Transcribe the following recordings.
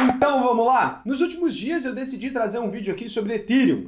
Então vamos lá? Nos últimos dias eu decidi trazer um vídeo aqui sobre Ethereum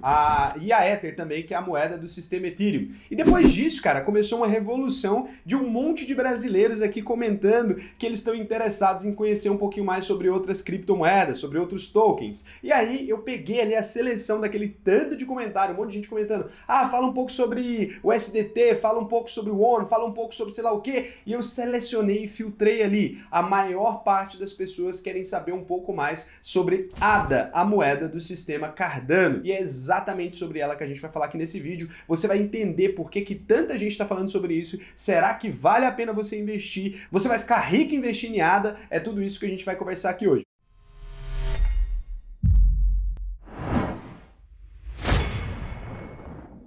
e a Ether também, que é a moeda do sistema Ethereum. E depois disso, cara, começou uma revolução de um monte de brasileiros aqui comentando que eles estão interessados em conhecer um pouquinho mais sobre outras criptomoedas, sobre outros tokens. E aí eu peguei ali a seleção daquele tanto de comentário, um monte de gente comentando, fala um pouco sobre o SDT, fala um pouco sobre o ONU, fala um pouco sobre sei lá o quê, e eu selecionei e filtrei ali. A maior parte das pessoas querem saber um pouco mais sobre ADA, a moeda do sistema Cardano. E é exatamente sobre ela que a gente vai falar aqui nesse vídeo. Você vai entender por que tanta gente está falando sobre isso. Será que vale a pena você investir? Você vai ficar rico investindo em ADA? É tudo isso que a gente vai conversar aqui hoje.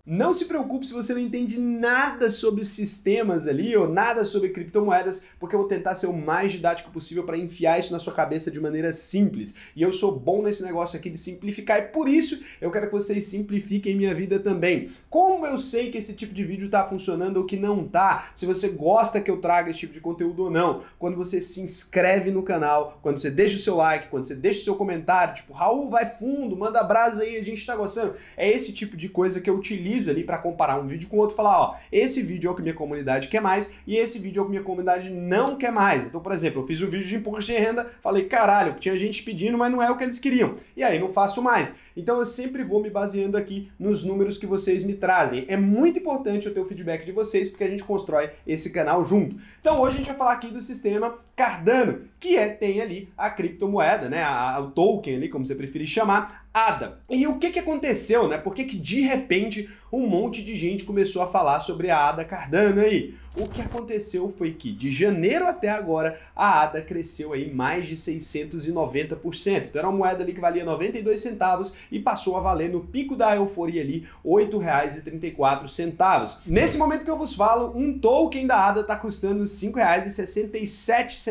Não se preocupe se você não entende nada sobre sistemas ali ou nada sobre criptomoedas, porque eu vou tentar ser o mais didático possível para enfiar isso na sua cabeça de maneira simples. E eu sou bom nesse negócio aqui de simplificar e por isso eu quero que vocês simplifiquem minha vida também. Como eu sei que esse tipo de vídeo tá funcionando ou que não tá, se você gosta que eu traga esse tipo de conteúdo ou não, quando você se inscreve no canal, quando você deixa o seu like, quando você deixa o seu comentário, tipo, Raul, vai fundo, manda brasa aí, a gente tá gostando. É esse tipo de coisa que eu utilizo ali para comparar um vídeo com o outro e falar, ó, esse vídeo é o que minha comunidade quer mais e esse vídeo é o que minha comunidade não quer mais. Então, por exemplo, eu fiz um vídeo de imposto de renda, falei, caralho, tinha gente pedindo, mas não é o que eles queriam. E aí não faço mais. Então eu sempre vou me baseando aqui nos números que vocês me trazem. É muito importante eu ter o feedback de vocês, porque a gente constrói esse canal junto. Então hoje a gente vai falar aqui do sistema Cardano, que tem ali a criptomoeda, né, o token ali, como você preferir chamar, ADA. E o que aconteceu, né? Por que de repente um monte de gente começou a falar sobre a ADA Cardano aí? O que aconteceu foi que de janeiro até agora a ADA cresceu aí mais de 690%. Então era uma moeda ali que valia 92 centavos e passou a valer no pico da euforia ali R$ 8,34. Nesse momento que eu vos falo, um token da ADA está custando R$ 5,67.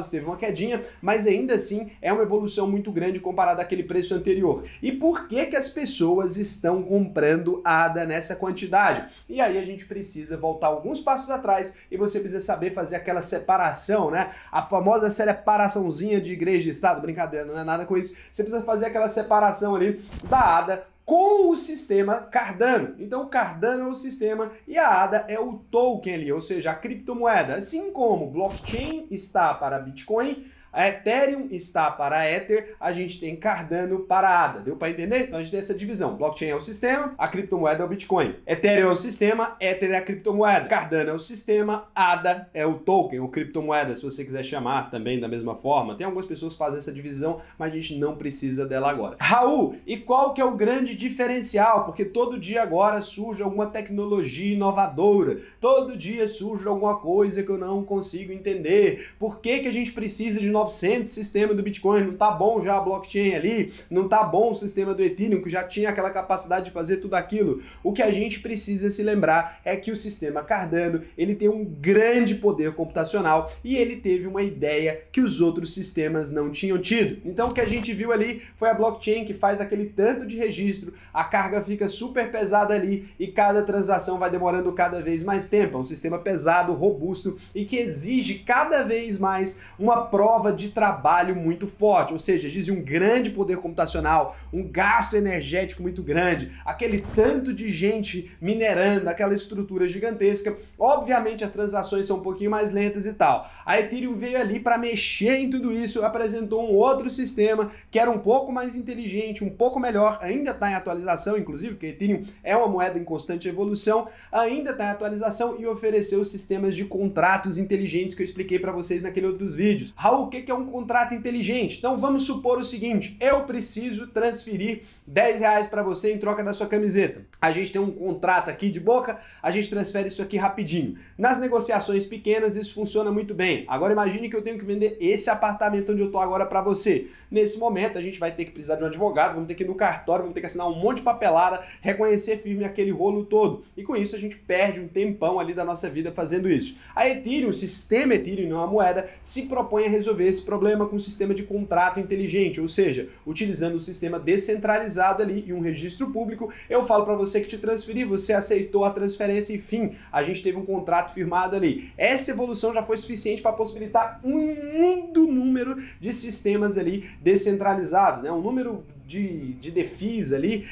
Teve uma quedinha, mas ainda assim é uma evolução muito grande comparada àquele preço anterior. E por que as pessoas estão comprando ADA nessa quantidade? E aí a gente precisa voltar alguns passos atrás e você precisa saber fazer aquela separação, né? A famosa separaçãozinha de igreja e estado, brincadeira, não é nada com isso. Você precisa fazer aquela separação ali da ADA com o sistema Cardano. Então o Cardano é o sistema e a ADA é o token ali, ou seja, a criptomoeda. Assim como blockchain está para Bitcoin, a Ethereum está para a Ether, a gente tem Cardano para a ADA. Deu para entender? Então a gente tem essa divisão. Blockchain é o sistema, a criptomoeda é o Bitcoin. Ethereum é o sistema, Ether é a criptomoeda. Cardano é o sistema, ADA é o token, ou criptomoeda, se você quiser chamar também da mesma forma. Tem algumas pessoas que fazem essa divisão, mas a gente não precisa dela agora. Raul, e qual que é o grande diferencial? Porque todo dia agora surge alguma tecnologia inovadora, todo dia surge alguma coisa que eu não consigo entender. Por que a gente precisa de 900 sistema do Bitcoin? Não tá bom já a blockchain ali? Não tá bom o sistema do Ethereum, que já tinha aquela capacidade de fazer tudo aquilo? O que a gente precisa se lembrar é que o sistema Cardano, ele tem um grande poder computacional e ele teve uma ideia que os outros sistemas não tinham tido. Então o que a gente viu ali foi a blockchain que faz aquele tanto de registro, a carga fica super pesada ali e cada transação vai demorando cada vez mais tempo. É um sistema pesado, robusto e que exige cada vez mais uma prova de trabalho muito forte, ou seja, exige um grande poder computacional, um gasto energético muito grande, aquele tanto de gente minerando, aquela estrutura gigantesca. Obviamente as transações são um pouquinho mais lentas e tal. A Ethereum veio ali para mexer em tudo isso, apresentou um outro sistema que era um pouco mais inteligente, um pouco melhor, ainda está em atualização, inclusive, porque a Ethereum é uma moeda em constante evolução, ainda está em atualização e ofereceu sistemas de contratos inteligentes que eu expliquei para vocês naqueles outros vídeos. Raul, o que é um contrato inteligente? Então vamos supor o seguinte, eu preciso transferir R$10 para você em troca da sua camiseta. A gente tem um contrato aqui de boca, a gente transfere isso aqui rapidinho. Nas negociações pequenas isso funciona muito bem. Agora imagine que eu tenho que vender esse apartamento onde eu tô agora para você. Nesse momento a gente vai ter que precisar de um advogado, vamos ter que ir no cartório, vamos ter que assinar um monte de papelada, reconhecer firme aquele rolo todo. E com isso a gente perde um tempão ali da nossa vida fazendo isso. A Ethereum, o sistema Ethereum, não a moeda, se propõe a resolver esse problema com o sistema de contrato inteligente, ou seja, utilizando o sistema descentralizado ali e um registro público, eu falo para você que te transferir, você aceitou a transferência e fim, a gente teve um contrato firmado ali. Essa evolução já foi suficiente para possibilitar um número de sistemas ali descentralizados, né? Um número de defis ali,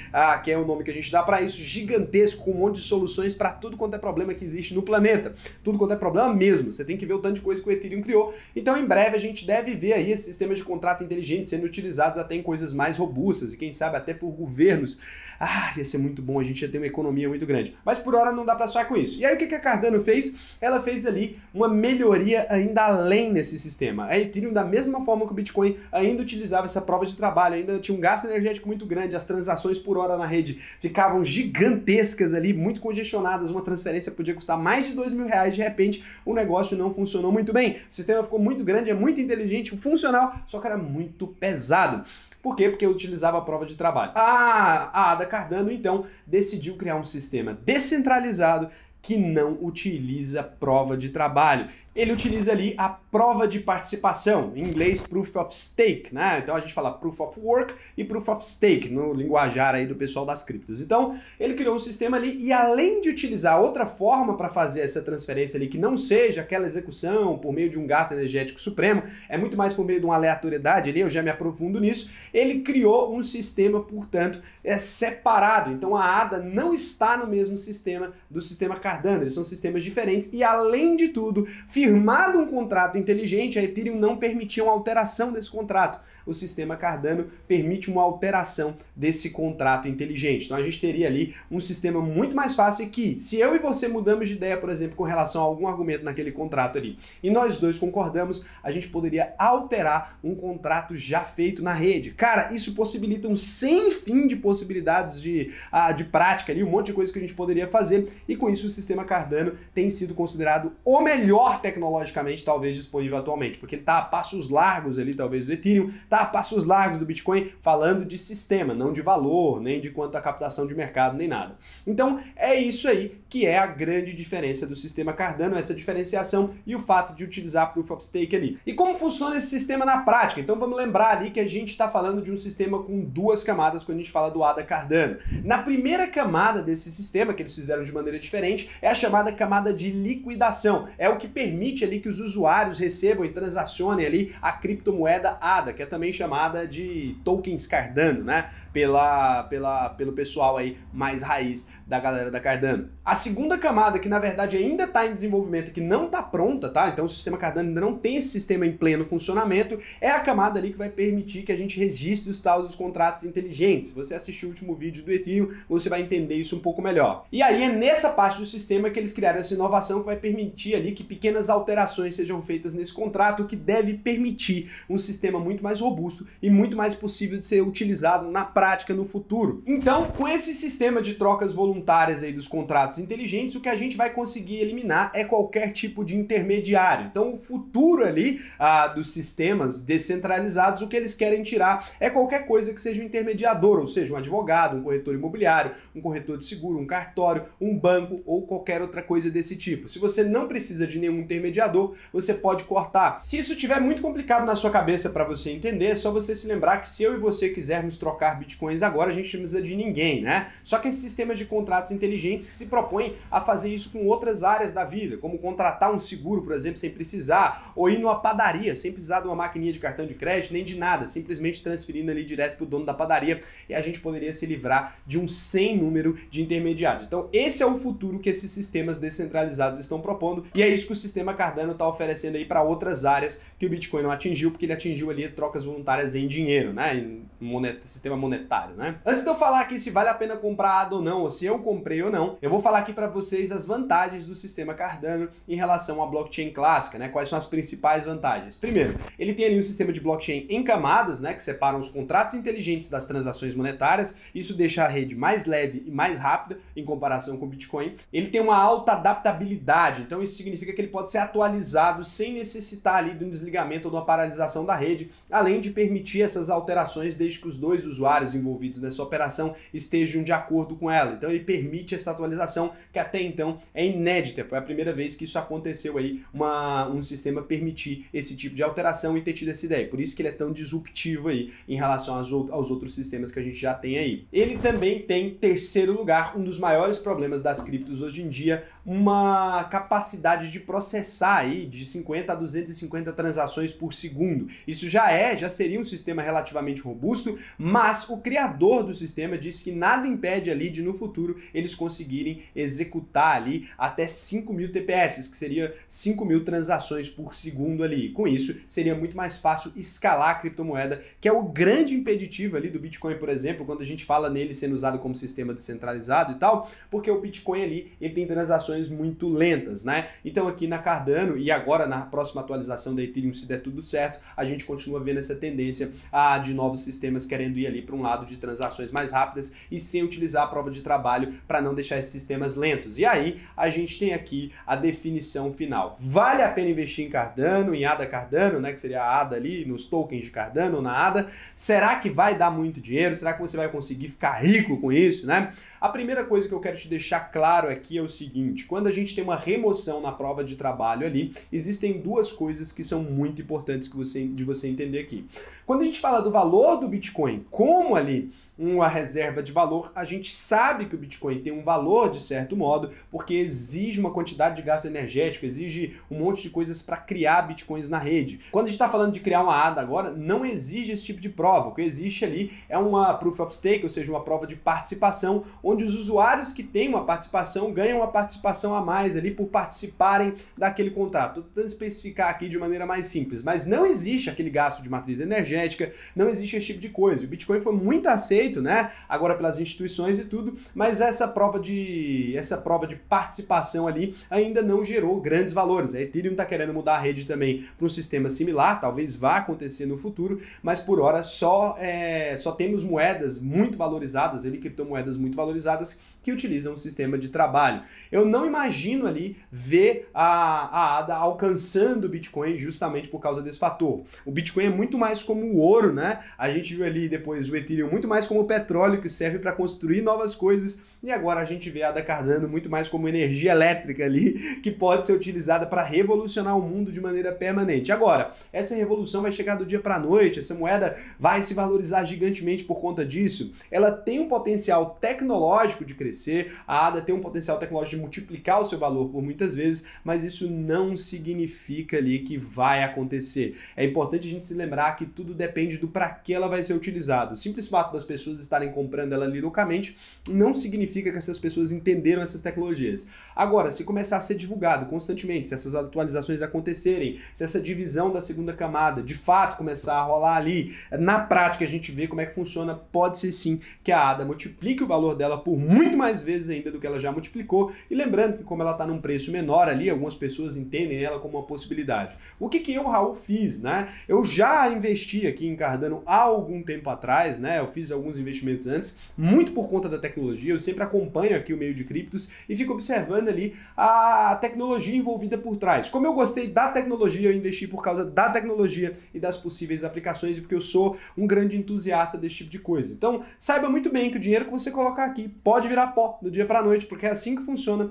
que é o nome que a gente dá para isso, gigantesco, com um monte de soluções para tudo quanto é problema que existe no planeta. Tudo quanto é problema mesmo. Você tem que ver o tanto de coisa que o Ethereum criou. Então, em breve, a gente deve ver aí esses sistemas de contrato inteligente sendo utilizados até em coisas mais robustas e, quem sabe, até por governos. Ia ser muito bom, a gente ia ter uma economia muito grande. Mas, por hora, não dá para sonhar com isso. E aí, o que a Cardano fez? Ela fez ali uma melhoria ainda além nesse sistema. A Ethereum, da mesma forma que o Bitcoin, ainda utilizava essa prova de trabalho, ainda tinha um gasto energético muito grande, as transações por hora na rede ficavam gigantescas ali, muito congestionadas, uma transferência podia custar mais de R$2.000, de repente o negócio não funcionou muito bem, o sistema ficou muito grande, é muito inteligente, funcional, só que era muito pesado. Por quê? Porque eu utilizava a prova de trabalho. A Ada Cardano, então, decidiu criar um sistema descentralizado que não utiliza prova de trabalho. Ele utiliza ali a prova de participação, em inglês Proof of Stake, né? Então a gente fala Proof of Work e Proof of Stake, no linguajar aí do pessoal das criptos. Então ele criou um sistema ali e, além de utilizar outra forma para fazer essa transferência ali, que não seja aquela execução por meio de um gasto energético supremo, é muito mais por meio de uma aleatoriedade ali, eu já me aprofundo nisso, ele criou um sistema, portanto, separado. Então a ADA não está no mesmo sistema do sistema Cardano, eles são sistemas diferentes e, além de tudo, firmado um contrato inteligente, a Ethereum não permitia uma alteração desse contrato. O sistema Cardano permite uma alteração desse contrato inteligente. Então a gente teria ali um sistema muito mais fácil e que, se eu e você mudamos de ideia, por exemplo, com relação a algum argumento naquele contrato ali, e nós dois concordamos, a gente poderia alterar um contrato já feito na rede. Cara, isso possibilita um sem fim de possibilidades de prática ali, um monte de coisa que a gente poderia fazer, e com isso o sistema Cardano tem sido considerado o melhor tecnologicamente, talvez, disponível atualmente, porque ele está a passos largos ali, talvez, do Ethereum, a passos largos do Bitcoin, falando de sistema, não de valor, nem de quanto a captação de mercado, nem nada. Então é isso aí que é a grande diferença do sistema Cardano, essa diferenciação e o fato de utilizar Proof of Stake ali. E como funciona esse sistema na prática? Então vamos lembrar ali que a gente está falando de um sistema com duas camadas quando a gente fala do ADA Cardano. Na primeira camada desse sistema, que eles fizeram de maneira diferente, é a chamada camada de liquidação. É o que permite ali que os usuários recebam e transacionem ali a criptomoeda ADA, que é também chamada de tokens Cardano, né? Pelo pessoal aí mais raiz da galera da Cardano. A segunda camada, que na verdade ainda está em desenvolvimento e que não está pronta, tá? Então o sistema Cardano ainda não tem esse sistema em pleno funcionamento, é a camada ali que vai permitir que a gente registre os contratos inteligentes. Se você assistiu o último vídeo do Ethereum, você vai entender isso um pouco melhor. E aí é nessa parte do sistema que eles criaram essa inovação que vai permitir ali que pequenas alterações sejam feitas nesse contrato, que deve permitir um sistema muito mais robusto e muito mais possível de ser utilizado na prática no futuro. Então, com esse sistema de trocas voluntárias aí dos contratos inteligentes, o que a gente vai conseguir eliminar é qualquer tipo de intermediário. Então, o futuro ali dos sistemas descentralizados, o que eles querem tirar é qualquer coisa que seja um intermediador, ou seja, um advogado, um corretor imobiliário, um corretor de seguro, um cartório, um banco ou qualquer outra coisa desse tipo. Se você não precisa de nenhum intermediador, você pode cortar. Se isso estiver muito complicado na sua cabeça para você entender, é só você se lembrar que se eu e você quisermos trocar bitcoins agora, a gente não precisa de ninguém, né? Só que esses sistemas de contratos inteligentes se propõem a fazer isso com outras áreas da vida, como contratar um seguro, por exemplo, sem precisar, ou ir numa padaria, sem precisar de uma maquininha de cartão de crédito, nem de nada, simplesmente transferindo ali direto para o dono da padaria, e a gente poderia se livrar de um sem número de intermediários. Então esse é o futuro que esses sistemas descentralizados estão propondo, e é isso que o sistema Cardano está oferecendo aí para outras áreas que o Bitcoin não atingiu, porque ele atingiu ali trocas voluntárias em dinheiro, né? Em sistema monetário, né? Antes de eu falar aqui se vale a pena comprar ADA ou não, ou se eu comprei ou não, eu vou falar aqui para vocês as vantagens do sistema Cardano em relação à blockchain clássica, né? Quais são as principais vantagens? Primeiro, ele tem ali um sistema de blockchain em camadas, né? Que separam os contratos inteligentes das transações monetárias. Isso deixa a rede mais leve e mais rápida em comparação com o Bitcoin. Ele tem uma alta adaptabilidade, então isso significa que ele pode ser atualizado sem necessitar ali de um desligamento ou de uma paralisação da rede, além de permitir essas alterações desde que os dois usuários envolvidos nessa operação estejam de acordo com ela. Então ele permite essa atualização que até então é inédita. Foi a primeira vez que isso aconteceu aí, um sistema permitir esse tipo de alteração e ter tido essa ideia. Por isso que ele é tão disruptivo aí em relação aos outros sistemas que a gente já tem aí. Ele também tem, em terceiro lugar, um dos maiores problemas das criptos hoje em dia, uma capacidade de processar aí de 50 a 250 transações por segundo. Isso já seria um sistema relativamente robusto, mas o criador do sistema disse que nada impede ali de no futuro eles conseguirem executar ali até 5.000 TPS, que seria 5.000 transações por segundo ali. Com isso, seria muito mais fácil escalar a criptomoeda, que é o grande impeditivo ali do Bitcoin, por exemplo, quando a gente fala nele sendo usado como sistema descentralizado e tal, porque o Bitcoin ali, ele tem transações muito lentas, né? Então aqui na Cardano e agora na próxima atualização da Ethereum, se der tudo certo, a gente continua vendo essa tendência de novos sistemas querendo ir ali para um lado de transações mais rápidas e sem utilizar a prova de trabalho para não deixar esses sistemas lentos. E aí a gente tem aqui a definição final. Vale a pena investir em Cardano, em ADA Cardano, né, que seria a ADA ali, nos tokens de Cardano, na ADA? Será que vai dar muito dinheiro? Será que você vai conseguir ficar rico com isso, né? A primeira coisa que eu quero te deixar claro aqui é o seguinte: quando a gente tem uma remoção na prova de trabalho ali, existem duas coisas que são muito importantes de você entender aqui. Quando a gente fala do valor do Bitcoin como ali uma reserva de valor, a gente sabe que o Bitcoin tem um valor de certo modo, porque exige uma quantidade de gasto energético, exige um monte de coisas para criar Bitcoins na rede. Quando a gente está falando de criar uma ADA agora, não exige esse tipo de prova. O que existe ali é uma Proof of Stake, ou seja, uma prova de participação, onde os usuários que têm uma participação ganham uma participação a mais ali por participarem daquele contrato. Estou tentando especificar aqui de maneira mais simples, mas não existe aquele gasto de matriz energética, não existe esse tipo de coisa. O Bitcoin foi muito aceito, né, agora pelas instituições e tudo, mas essa prova de participação ali ainda não gerou grandes valores. A Ethereum está querendo mudar a rede também para um sistema similar, talvez vá acontecer no futuro, mas por hora só temos moedas muito valorizadas, criptomoedas muito valorizadas que utilizam um sistema de trabalho. Eu não imagino ali ver a ADA alcançando o Bitcoin justamente por causa desse fator. O Bitcoin é muito mais como o ouro, né? A gente viu ali depois o Ethereum muito mais como o petróleo, que serve para construir novas coisas, e agora a gente vê a ADA Cardano muito mais como energia elétrica ali, que pode ser utilizada para revolucionar o mundo de maneira permanente. Agora, essa revolução vai chegar do dia para a noite, essa moeda vai se valorizar gigantemente por conta disso. Ela tem um potencial tecnológico de crescer, a ADA tem um potencial tecnológico de multiplicar o seu valor por muitas vezes, mas isso não significa ali que vai acontecer. É importante a gente se lembrar que tudo depende do para que ela vai ser utilizada. O simples fato das pessoas estarem comprando ela ali loucamente não significa que essas pessoas entenderam essas tecnologias. Agora, se começar a ser divulgado constantemente, se essas atualizações acontecerem, se essa divisão da segunda camada de fato começar a rolar ali, na prática a gente vê como é que funciona, pode ser sim que a ADA multiplique o valor dela por muito mais vezes ainda do que ela já multiplicou, e lembrando que como ela está num preço menor ali, algumas pessoas entendem ela como uma possibilidade. O que eu, Raul, fiz, né? Eu já investi aqui em Cardano há algum tempo atrás, né? Eu fiz alguns investimentos antes, muito por conta da tecnologia, eu sempre acompanho aqui o meio de criptos e fico observando ali a tecnologia envolvida por trás. Como eu gostei da tecnologia, eu investi por causa da tecnologia e das possíveis aplicações, e porque eu sou um grande entusiasta desse tipo de coisa. Então, saiba muito bem que o dinheiro que você colocar aqui pode virar pó do dia para a noite, porque é assim que funciona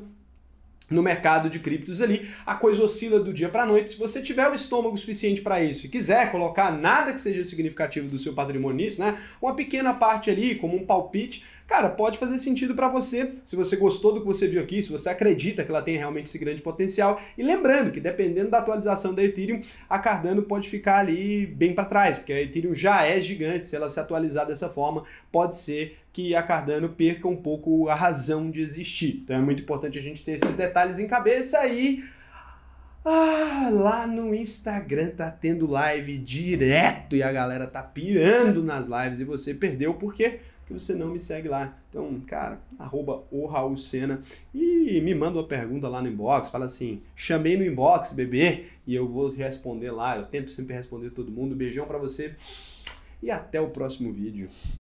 no mercado de criptos ali, a coisa oscila do dia para a noite. Se você tiver o estômago suficiente para isso e quiser colocar nada que seja significativo do seu patrimônio nisso, né, uma pequena parte ali, como um palpite, cara, pode fazer sentido para você, se você gostou do que você viu aqui, se você acredita que ela tem realmente esse grande potencial. E lembrando que dependendo da atualização da Ethereum, a Cardano pode ficar ali bem para trás, porque a Ethereum já é gigante, se ela se atualizar dessa forma, pode ser que a Cardano perca um pouco a razão de existir. Então é muito importante a gente ter esses detalhes em cabeça e... lá no Instagram tá tendo live direto e a galera tá pirando nas lives e você perdeu porque você não me segue lá. Então, cara, @o_Raul_Sena e me manda uma pergunta lá no inbox, fala assim, chamei no inbox, bebê, e eu vou responder lá. Eu tento sempre responder todo mundo. Beijão pra você e até o próximo vídeo.